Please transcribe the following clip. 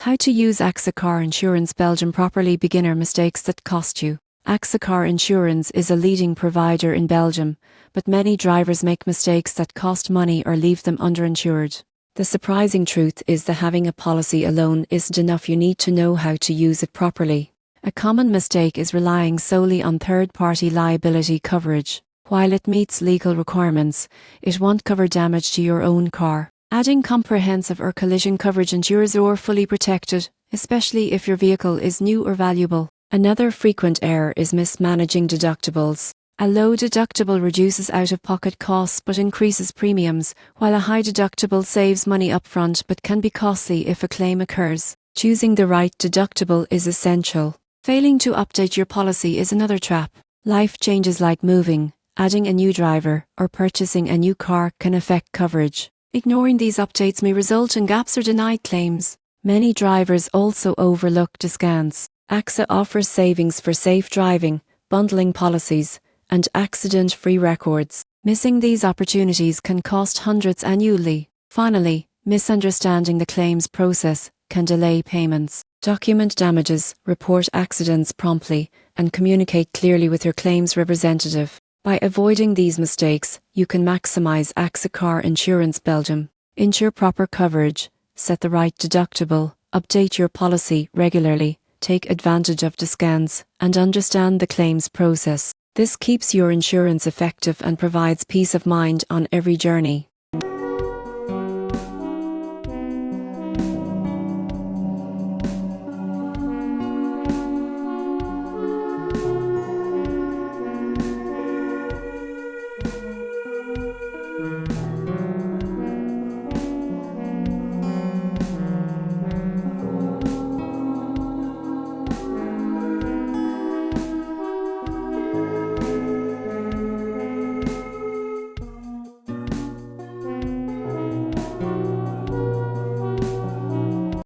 How to use AXA car insurance Belgium properly. Beginner mistakes that cost you. AXA car insurance is a leading provider in Belgium, but many drivers make mistakes that cost money or leave them underinsured. The surprising truth is that having a policy alone isn't enough. You need to know how to use it properly. A common mistake is relying solely on third-party liability coverage. While it meets legal requirements, it won't cover damage to your own car. Adding comprehensive or collision coverage ensures you're fully protected, especially if your vehicle is new or valuable. Another frequent error is mismanaging deductibles. A low deductible reduces out-of-pocket costs but increases premiums, while a high deductible saves money upfront but can be costly if a claim occurs. Choosing the right deductible is essential. Failing to update your policy is another trap. Life changes like moving, adding a new driver, or purchasing a new car can affect coverage. Ignoring these updates may result in gaps or denied claims. Many drivers also overlook discounts. AXA offers savings for safe driving, bundling policies, and accident-free records. Missing these opportunities can cost hundreds annually. Finally, misunderstanding the claims process can delay payments. Document damages, report accidents promptly, and communicate clearly with your claims representative. By avoiding these mistakes, you can maximize AXA car insurance Belgium. Ensure proper coverage, set the right deductible, update your policy regularly, take advantage of discounts, and understand the claims process. This keeps your insurance effective and provides peace of mind on every journey.